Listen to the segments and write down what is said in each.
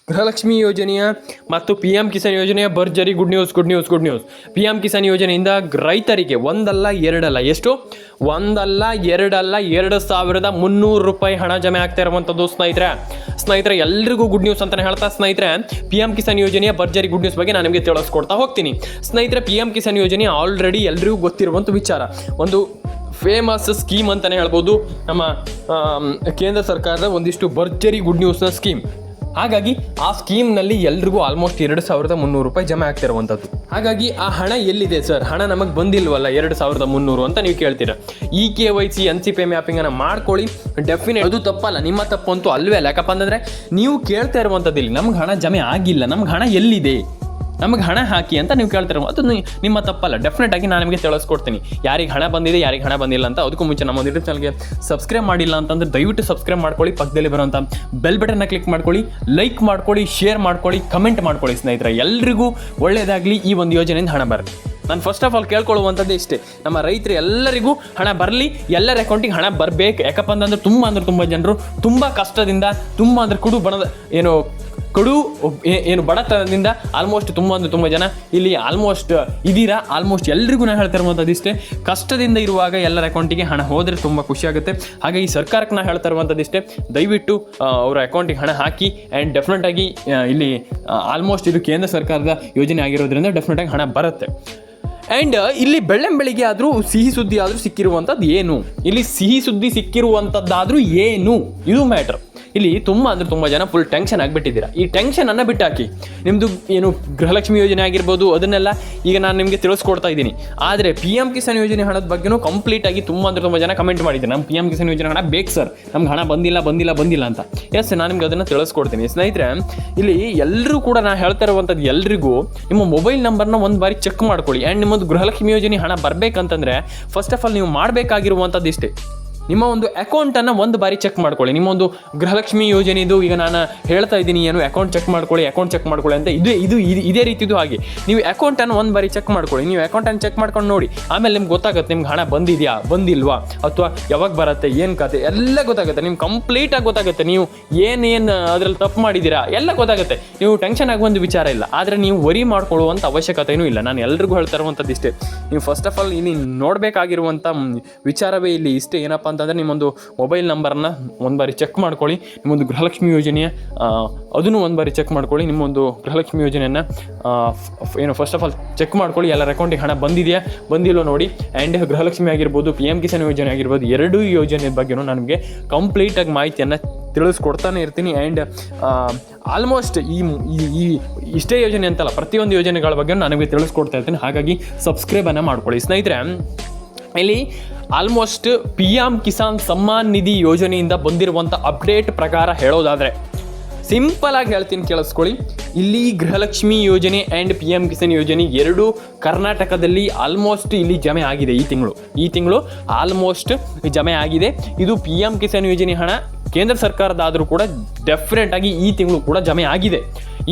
ಗೃಹಲಕ್ಷ್ಮಿ ಯೋಜನೆಯ ಮತ್ತು P M Kisan ಯೋಜನೆಯ ಭರ್ಜರಿ good news. P M Kisan ಯೋಜನೆಯಿಂದ ರೈತರಿಗೆ ಒಂದಲ್ಲ ಎರಡಲ್ಲ, ಎಷ್ಟು ಒಂದಲ್ಲ ಎರಡಲ್ಲ 2,300 ರೂಪಾಯಿ ಹಣ ಜಮೆ ಆಗ್ತಾ ಇರುವಂಥದ್ದು ಸ್ನೇಹಿತರೆ ಎಲ್ರಿಗೂ ಗುಡ್ ನ್ಯೂಸ್ ಅಂತಲೇ ಹೇಳ್ತಾ ಸ್ನೇಹಿತರೆ, ಪಿ ಎಂ ಕಿಸಾನ್ ಯೋಜನೆಯ ಭರ್ಜರಿ ಗುಡ್ ನ್ಯೂಸ್ ಬಗ್ಗೆ ನಾನು ನಿಮಗೆ ತಿಳಿಸ್ಕೊಡ್ತಾ ಹೋಗ್ತೀನಿ. ಸ್ನೇಹಿತರೆ, ಪಿ ಎಂ ಕಿಸಾನ್ ಯೋಜನೆ ಆಲ್ರೆಡಿ ಎಲ್ರಿಗೂ ಗೊತ್ತಿರುವಂಥ ವಿಚಾರ, ಒಂದು ಫೇಮಸ್ ಸ್ಕೀಮ್ ಅಂತಲೇ ಹೇಳ್ಬೋದು. ನಮ್ಮ ಕೇಂದ್ರ ಸರ್ಕಾರದ ಒಂದಿಷ್ಟು ಭರ್ಜರಿ ಗುಡ್ ನ್ಯೂಸ್ನ ಸ್ಕೀಮ್. ಹಾಗಾಗಿ ಆ ಸ್ಕೀಮ್ನಲ್ಲಿ ಎಲ್ರಿಗೂ ಆಲ್ಮೋಸ್ಟ್ 2,300 ರೂಪಾಯಿ ಜಮೆ ಆಗ್ತಿರುವಂಥದ್ದು. ಹಾಗಾಗಿ ಆ ಹಣ ಎಲ್ಲಿದೆ ಸರ್, ಹಣ ನಮಗೆ ಬಂದಿಲ್ವಲ್ಲ 2,300 ಅಂತ ನೀವು ಕೇಳ್ತೀರಾ. ಈ KYC NCP ಮ್ಯಾಪಿಂಗನ್ನು ಮಾಡ್ಕೊಳ್ಳಿ, ಡೆಫಿನೆಟ್ ಅದು ತಪ್ಪಲ್ಲ, ನಿಮ್ಮ ತಪ್ಪು ಅಂತೂ ಅಲ್ವೇ ಅಲ್ಲ. ಯಾಕಪ್ಪ ಅಂತಂದರೆ ನೀವು ಕೇಳ್ತಾ ಇರುವಂಥದ್ದು ಇಲ್ಲಿ ನಮ್ಗೆ ಹಣ ಜಮೆ ಆಗಿಲ್ಲ, ನಮ್ಗೆ ಹಣ ಎಲ್ಲಿದೆ, ನಮಗೆ ಹಣ ಹಾಕಿ ಅಂತ ನೀವು ಕೇಳ್ತಿರೋ ಅದು ನಿಮ್ಮ ತಪ್ಪಲ್ಲ. ಡೆಫಿನೆಟ್ ಆಗಿ ನಾನು ನಿಮಗೆ ತಿಳಿಸ್ಕೊಡ್ತೀನಿ ಯಾರಿಗೆ ಹಣ ಬಂದಿದೆ ಯಾರಿಗೆ ಹಣ ಬಂದಿಲ್ಲ ಅಂತ. ಅದಕ್ಕೂ ಮುಂಚೆ ನಮ್ಮ ಯೂಟ್ಯೂಬ್ ಚಾನಲ್ಗೆ ಸಬ್ಸ್ಕ್ರೈಬ್ ಮಾಡಿಲ್ಲ ಅಂತಂದರೆ ದಯವಿಟ್ಟು ಸಬ್ಸ್ಕ್ರೈಬ್ ಮಾಡ್ಕೊಳ್ಳಿ, ಪಕ್ಕದಲ್ಲಿ ಬರುವಂಥ ಬೆಲ್ ಬಟನ್ನ ಕ್ಲಿಕ್ ಮಾಡ್ಕೊಳ್ಳಿ, ಲೈಕ್ ಮಾಡ್ಕೊಳ್ಳಿ, ಶೇರ್ ಮಾಡ್ಕೊಳ್ಳಿ, ಕಮೆಂಟ್ ಮಾಡ್ಕೊಳ್ಳಿ. ಸ್ನೇಹಿತರೆ ಎಲ್ರಿಗೂ ಒಳ್ಳೆಯದಾಗಲಿ, ಈ ಒಂದು ಯೋಜನೆಯಿಂದ ಹಣ ಬರಲಿ. ನಾನು ಫಸ್ಟ್ ಆಫ್ ಆಲ್ ಕೇಳ್ಕೊಳ್ಳುವಂಥದ್ದು ಇಷ್ಟೇ, ನಮ್ಮ ರೈತರು ಎಲ್ಲರಿಗೂ ಹಣ ಬರಲಿ, ಎಲ್ಲರ ಅಕೌಂಟಿಗೆ ಹಣ ಬರಬೇಕು. ಯಾಕಪ್ಪ ಅಂತಂದರೆ ತುಂಬ ಜನರು ತುಂಬ ಕಷ್ಟದಿಂದ, ತುಂಬ ಅಂದರೆ ಏನು ಬಡತನದಿಂದ ಆಲ್ಮೋಸ್ಟ್ ತುಂಬ ಜನ ಇಲ್ಲಿ ಆಲ್ಮೋಸ್ಟ್ ಎಲ್ರಿಗೂ ನಾನು ಹೇಳ್ತಾ ಇರುವಂಥದ್ದು ಇಷ್ಟೇ, ಕಷ್ಟದಿಂದ ಇರುವಾಗ ಎಲ್ಲರ ಅಕೌಂಟಿಗೆ ಹಣ ಹೋದರೆ ತುಂಬ ಖುಷಿಯಾಗುತ್ತೆ. ಹಾಗಾಗಿ ಸರ್ಕಾರಕ್ಕೆ ನಾನು ಹೇಳ್ತಾ ಇರುವಂಥದ್ದು ಇಷ್ಟೇ, ದಯವಿಟ್ಟು ಅವರ ಅಕೌಂಟಿಗೆ ಹಣ ಹಾಕಿ. ಆ್ಯಂಡ್ ಡೆಫಿನೆಟಾಗಿ ಇಲ್ಲಿ ಆಲ್ಮೋಸ್ಟ್ ಇದು ಕೇಂದ್ರ ಸರ್ಕಾರದ ಯೋಜನೆ ಆಗಿರೋದ್ರಿಂದ ಡೆಫಿನೆಟಾಗಿ ಹಣ ಬರುತ್ತೆ. ಆ್ಯಂಡ್ ಇಲ್ಲಿ ಬೆಳ್ಳಂಬೆಳಿಗ್ಗೆ ಆದರೂ ಸಿಹಿ ಸುದ್ದಿ ಆದರೂ ಸಿಕ್ಕಿರುವಂಥದ್ದು ಏನು, ಇಲ್ಲಿ ಸಿಹಿ ಸುದ್ದಿ ಸಿಕ್ಕಿರುವಂಥದ್ದಾದರೂ ಏನು, ಇದು ಮ್ಯಾಟ್ರ್. ಇಲ್ಲಿ ತುಂಬ ಜನ ಫುಲ್ ಟೆನ್ಷನ್ ಆಗಿಬಿಟ್ಟಿದ್ದೀರಾ. ಈ ಟೆನ್ಷನನ್ನು ಬಿಟ್ಟಾಕಿ, ನಿಮ್ಮದು ಏನು ಗೃಹಲಕ್ಷ್ಮಿ ಯೋಜನೆ ಆಗಿರ್ಬೋದು ಅದನ್ನೆಲ್ಲ ಈಗ ನಾನು ನಿಮಗೆ ತಿಳಿಸ್ಕೊಡ್ತಾ ಇದ್ದೀನಿ. ಆದರೆ ಪಿ ಎಂ ಕಿಸಾನ್ ಯೋಜನೆ ಹಣದ ಬಗ್ಗೆನೂ ಕಂಪ್ಲೀಟಾಗಿ ತುಂಬ ಜನ ಕಮೆಂಟ್ ಮಾಡಿದ್ದಾರೆ, ನಮ್ಮ ಪಿ ಎಂ ಕಿಸಾನ್ ಯೋಜನೆ ಹಣ ಬೇಕು ಸರ್, ನಮ್ಗೆ ಹಣ ಬಂದಿಲ್ಲ ಅಂತ. ಎಸ್, ನಾನು ನಿಮ್ಗೆ ಅದನ್ನು ತಿಳಿಸ್ಕೊಡ್ತೀನಿ. ಸ್ನೇಹಿತರೆ, ಇಲ್ಲಿ ಎಲ್ಲರೂ ಕೂಡ ನಾನು ಹೇಳ್ತಾ ಇರುವಂಥದ್ದು ಎಲ್ರಿಗೂ ನಿಮ್ಮ ಮೊಬೈಲ್ ನಂಬರ್ನ ಒಂದು ಬಾರಿ ಚೆಕ್ ಮಾಡ್ಕೊಳ್ಳಿ. ಆ್ಯಂಡ್ ನಿಮ್ಮದು ಗೃಹಲಕ್ಷ್ಮಿ ಯೋಜನೆ ಹಣ ಬರಬೇಕಂತಂದರೆ ಫಸ್ಟ್ ಆಫ್ ಆಲ್ ನೀವು ಮಾಡಬೇಕಾಗಿರುವಂಥದ್ದು ಇಷ್ಟೇ, ನಿಮ್ಮ ಒಂದು ಅಕೌಂಟನ್ನು ಒಂದು ಬಾರಿ ಚೆಕ್ ಮಾಡ್ಕೊಳ್ಳಿ. ನಿಮ್ಮೊಂದು ಗೃಹಲಕ್ಷ್ಮಿ ಯೋಜನೆದು ಈಗ ನಾನು ಹೇಳ್ತಾ ಇದ್ದೀನಿ ಏನು, ಅಕೌಂಟ್ ಚೆಕ್ ಮಾಡ್ಕೊಳ್ಳಿ ಅಂತ ಇದೇ ರೀತಿದು. ಹಾಗೆ ನೀವು ಅಕೌಂಟನ್ನು ಒಂದು ಬಾರಿ ಚೆಕ್ ಮಾಡ್ಕೊಳ್ಳಿ. ನೀವು ಅಕೌಂಟನ್ನು ಚೆಕ್ ಮಾಡ್ಕೊಂಡು ನೋಡಿ, ಆಮೇಲೆ ನಿಮ್ಗೆ ಗೊತ್ತಾಗುತ್ತೆ ನಿಮ್ಗೆ ಹಣ ಬಂದಿದೆಯಾ ಬಂದಿಲ್ವಾ, ಅಥವಾ ಯಾವಾಗ ಬರುತ್ತೆ, ಏನು ಕತೆ ಎಲ್ಲ ಗೊತ್ತಾಗುತ್ತೆ. ನಿಮ್ಗೆ ಕಂಪ್ಲೀಟಾಗಿ ಗೊತ್ತಾಗುತ್ತೆ, ನೀವು ಏನೇನು ಅದರಲ್ಲಿ ತಪ್ಪು ಮಾಡಿದ್ದೀರಾ ಎಲ್ಲ ಗೊತ್ತಾಗುತ್ತೆ. ನೀವು ಟೆನ್ಷನ್ ಆಗುವಂಥ ವಿಚಾರ ಇಲ್ಲ, ಆದರೆ ನೀವು ವರಿ ಮಾಡ್ಕೊಳ್ಳುವಂಥ ಅವಶ್ಯಕತೆಯೂ ಇಲ್ಲ. ನಾನು ಎಲ್ರಿಗೂ ಹೇಳ್ತಾ ಇರುವಂಥದ್ದು ಇಷ್ಟೇ, ನೀವು ಫಸ್ಟ್ ಆಫ್ ಆಲ್ ಇಲ್ಲಿ ನೋಡಬೇಕಾಗಿರುವಂಥ ವಿಚಾರವೇ ಇಲ್ಲಿ ಇಷ್ಟೇ. ಏನಪ್ಪ ಅಂತಂದರೆ ನಿಮ್ಮೊಂದು ಮೊಬೈಲ್ ನಂಬರನ್ನು ಒಂದು ಬಾರಿ ಚೆಕ್ ಮಾಡ್ಕೊಳ್ಳಿ. ನಿಮ್ಮೊಂದು ಗೃಹಲಕ್ಷ್ಮಿ ಯೋಜನೆಯ ಅದನ್ನು ಒಂದು ಬಾರಿ ಚೆಕ್ ಮಾಡ್ಕೊಳ್ಳಿ. ನಿಮ್ಮೊಂದು ಗೃಹಲಕ್ಷ್ಮಿ ಯೋಜನೆಯನ್ನು ಫಸ್ಟ್ ಆಫ್ ಆಲ್ ಚೆಕ್ ಮಾಡ್ಕೊಳ್ಳಿ, ಎಲ್ಲರ ಅಕೌಂಟಿಗೆ ಹಣ ಬಂದಿದೆಯಾ ಬಂದಿಲ್ಲೋ ನೋಡಿ. ಆ್ಯಂಡ್ ಗೃಹಲಕ್ಷ್ಮಿ ಆಗಿರ್ಬೋದು, ಪಿ ಎಂ ಕಿಸಾನ್ ಯೋಜನೆ ಆಗಿರ್ಬೋದು, ಎರಡೂ ಯೋಜನೆ ಬಗ್ಗೆಯೂ ನನಗೆ ಕಂಪ್ಲೀಟಾಗಿ ಮಾಹಿತಿಯನ್ನು ತಿಳಿಸ್ಕೊಡ್ತಾನೆ ಇರ್ತೀನಿ. ಆ್ಯಂಡ್ ಆಲ್ಮೋಸ್ಟ್ ಈ ಇಷ್ಟೇ ಯೋಜನೆ ಅಂತಲ್ಲ, ಪ್ರತಿಯೊಂದು ಯೋಜನೆಗಳ ಬಗ್ಗೆ ನನಗೆ ತಿಳಿಸ್ಕೊಡ್ತಾ ಇರ್ತೀನಿ. ಹಾಗಾಗಿ ಸಬ್ಸ್ಕ್ರೈಬನ್ನು ಮಾಡ್ಕೊಳ್ಳಿ. ಸ್ನೇಹಿತರೆ, ಇಲ್ಲಿ almost P M Kisan Samman Nidhi ಯೋಜನೆಯಿಂದ ಬಂದಿರುವಂಥ ಅಪ್ಡೇಟ್ ಪ್ರಕಾರ ಹೇಳೋದಾದರೆ ಸಿಂಪಲಾಗಿ ಹೇಳ್ತೀನಿ, ಕೇಳಿಸ್ಕೊಳ್ಳಿ. ಇಲ್ಲಿ ಗೃಹಲಕ್ಷ್ಮಿ ಯೋಜನೆ ಆ್ಯಂಡ್ ಪಿ ಎಂ ಕಿಸಾನ್ ಯೋಜನೆ ಎರಡೂ ಕರ್ನಾಟಕದಲ್ಲಿ ಆಲ್ಮೋಸ್ಟ್ ಇಲ್ಲಿ ಜಮೆ ಆಗಿದೆ. ಈ ತಿಂಗಳು ಆಲ್ಮೋಸ್ಟ್ ಜಮೆ ಆಗಿದೆ. ಇದು ಪಿ ಎಂ ಕಿಸಾನ್ ಯೋಜನೆ ಹಣ ಕೇಂದ್ರ ಸರ್ಕಾರದಾದರೂ ಕೂಡ ಡೆಫಿನೆಟಾಗಿ ಈ ತಿಂಗಳು ಕೂಡ ಜಮೆ ಆಗಿದೆ.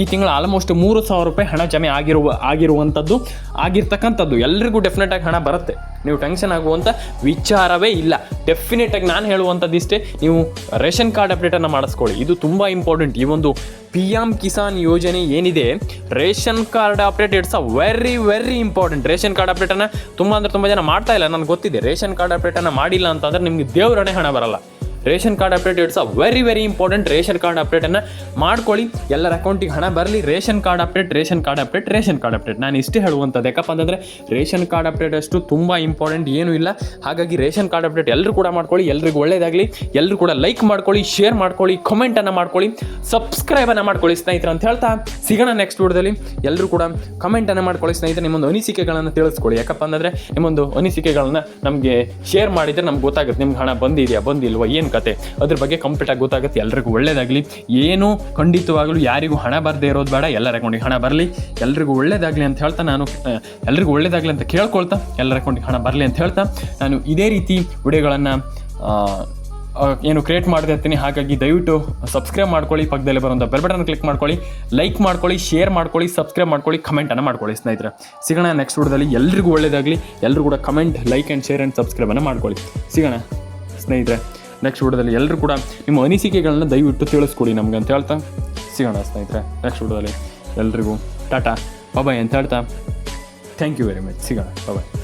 ಈ ತಿಂಗಳು ಆಲ್ಮೋಸ್ಟ್ 3,000 ರೂಪಾಯಿ ಹಣ ಜಮೆ ಆಗಿರ್ತಕ್ಕಂಥದ್ದು. ಎಲ್ರಿಗೂ ಡೆಫಿನೆಟಾಗಿ ಹಣ ಬರುತ್ತೆ, ನೀವು ಟೆನ್ಷನ್ ಆಗುವಂಥ ವಿಚಾರವೇ ಇಲ್ಲ. ಡೆಫಿನೆಟಾಗಿ ನಾನು ಹೇಳುವಂಥದ್ದು ಇಷ್ಟೇ, ನೀವು ರೇಷನ್ ಕಾರ್ಡ್ ಅಪ್ಡೇಟನ್ನು ಮಾಡಿಸ್ಕೊಳ್ಳಿ. ಇದು ತುಂಬ ಇಂಪಾರ್ಟೆಂಟ್. ಈ ಒಂದು ಪಿ ಎಂ ಕಿಸಾನ್ ಯೋಜನೆ ಏನಿದೆ, ration card update it's very important. Ration card ಅಪ್ಡೇಟನ್ನು ತುಂಬ ಜನ ಮಾಡ್ತಾ ಇಲ್ಲ, ನನಗೆ ಗೊತ್ತಿದೆ. ರೇಷನ್ ಕಾರ್ಡ್ ಅಪ್ಡೇಟನ್ನು ಮಾಡಿಲ್ಲ ಅಂತಂದರೆ ನಿಮಗೆ ದೇವರಣೆ ಹಣ ಬರಲ್ಲ. Ration card update it's very important. Ration card ಅಪ್ಡೇಟನ್ನು ಮಾಡ್ಕೊಳ್ಳಿ, ಎಲ್ಲರ ಅಕೌಂಟಿಗೆ ಹಣ ಬರಲಿ. ರೇಷನ್ ಕಾರ್ಡ್ ಅಪ್ಡೇಟ್ ನಾನು ಇಷ್ಟೇ ಹೇಳುವಂಥದ್ದು. ಯಾಕಪ್ಪ ಅಂತಂದರೆ ರೇಷನ್ ಕಾರ್ಡ್ ಅಪ್ಡೇಟ್ ಅಷ್ಟು ತುಂಬ ಇಂಪಾರ್ಟೆಂಟ್ ಏನೂ ಇಲ್ಲ. ಹಾಗಾಗಿ ರೇಷನ್ ಕಾರ್ಡ್ ಅಪ್ಡೇಟ್ ಎಲ್ಲರೂ ಕೂಡ ಮಾಡ್ಕೊಳ್ಳಿ. ಎಲ್ರಿಗೂ ಒಳ್ಳೆಯದಾಗಲಿ. ಎಲ್ಲರೂ ಕೂಡ ಲೈಕ್ ಮಾಡ್ಕೊಳ್ಳಿ, ಶೇರ್ ಮಾಡ್ಕೊಳ್ಳಿ, ಕಮೆಂಟನ್ನು ಮಾಡ್ಕೊಳ್ಳಿ, ಸಬ್ಸ್ಕ್ರೈಬನ್ನು ಮಾಡ್ಕೊಳ್ಳಿ ಸ್ನೇಹಿತರೆ ಅಂತ ಹೇಳ್ತಾ ಸಿಗೋಣ ನೆಕ್ಸ್ಟ್ ವಿಡಿಯೋದಲ್ಲಿ. ಎಲ್ಲರೂ ಕೂಡ ಕಮೆಂಟನ್ನು ಮಾಡ್ಕೊಳ್ಳಿ ಸ್ನೇಹಿತರೆ. ನಿಮ್ಮೊಂದು ಅನಿಸಿಕೆಗಳನ್ನು ತಿಳಿಸ್ಕೊಳ್ಳಿ. ಯಾಕಪ್ಪ ಅಂತಂದರೆ ನಿಮ್ಮೊಂದು ಅನಿಸಿಕೆಗಳನ್ನ ನಮಗೆ ಶೇರ್ ಮಾಡಿದರೆ ನಮ್ಗೆ ಗೊತ್ತಾಗುತ್ತೆ ನಿಮ್ಗೆ ಹಣ ಬಂದಿದೆಯಾ ಬಂದಿಲ್ವಾ, ಏನು ಕತೆ, ಅದ್ರ ಬಗ್ಗೆ ಕಂಪ್ಲೀಟಾಗಿ ಗೊತ್ತಾಗುತ್ತೆ. ಎಲ್ರಿಗೂ ಒಳ್ಳೇದಾಗಲಿ. ಏನು ಖಂಡಿತವಾಗಲೂ ಯಾರಿಗೂ ಹಣ ಬರದೇ ಇರೋದು ಬೇಡ, ಎಲ್ಲರ ಅಕೌಂಟಿಗೆ ಹಣ ಬರಲಿ. ಎಲ್ರಿಗೂ ಒಳ್ಳೇದಾಗಲಿ ಅಂತ ಹೇಳ್ತಾ ಎಲ್ರಿಗೂ ಒಳ್ಳೇದಾಗಲಿ ಅಂತ ಕೇಳ್ಕೊಳ್ತಾ, ಎಲ್ಲರ ಅಕೌಂಟಿಗೆ ಹಣ ಬರಲಿ ಅಂತ ಹೇಳ್ತಾ ನಾನು ಇದೇ ರೀತಿ ವಿಡಿಯೋಗಳನ್ನು ಕ್ರಿಯೇಟ್ ಮಾಡ್ತಾ ಇರ್ತೀನಿ. ಹಾಗಾಗಿ ದಯವಿಟ್ಟು ಸಬ್ಸ್ಕ್ರೈಬ್ ಮಾಡ್ಕೊಳ್ಳಿ, ಪಕ್ಕದಲ್ಲಿ ಬರುವಂಥ ಬೆಲ್ ಬಟನ್ ಕ್ಲಿಕ್ ಮಾಡ್ಕೊಳ್ಳಿ, ಲೈಕ್ ಮಾಡ್ಕೊಳ್ಳಿ, ಶೇರ್ ಮಾಡ್ಕೊಳ್ಳಿ, ಸಬ್ಸ್ಕ್ರೈಬ್ ಮಾಡ್ಕೊಳ್ಳಿ, ಕಮೆಂಟನ್ನು ಮಾಡ್ಕೊಳ್ಳಿ ಸ್ನೇಹಿತರೆ. ಸಿಗೋಣ ನೆಕ್ಸ್ಟ್ ವಿಡಿಯೋದಲ್ಲಿ. ಎಲ್ರಿಗೂ ಒಳ್ಳೇದಾಗಲಿ. ಎಲ್ಲರೂ ಕೂಡ comment, like and share and ಸಬ್ಸ್ಕ್ರೈಬನ್ನು ಮಾಡ್ಕೊಳ್ಳಿ. ಸಿಗೋಣ ಸ್ನೇಹಿತರೆ ನೆಕ್ಸ್ಟ್ ವಿಡಿಯೋದಲ್ಲಿ. ಎಲ್ಲರೂ ಕೂಡ ನಿಮ್ಮ ಅನಿಸಿಕೆಗಳನ್ನ ದಯವಿಟ್ಟು ತಿಳಿಸ್ಕೊಡಿ ನಮಗೆ ಅಂತ ಹೇಳ್ತಾ ಸಿಗೋಣ ಸ್ನೇಹಿತರೆ ನೆಕ್ಸ್ಟ್ ವಿಡಿಯೋದಲ್ಲಿ. ಎಲ್ರಿಗೂ ಟಾಟಾ ಬಾಯ್ ಅಂತ ಹೇಳ್ತಾ ಥ್ಯಾಂಕ್ ಯು ವೆರಿ ಮಚ್. ಸಿಗೋಣ ಬಾಯ್.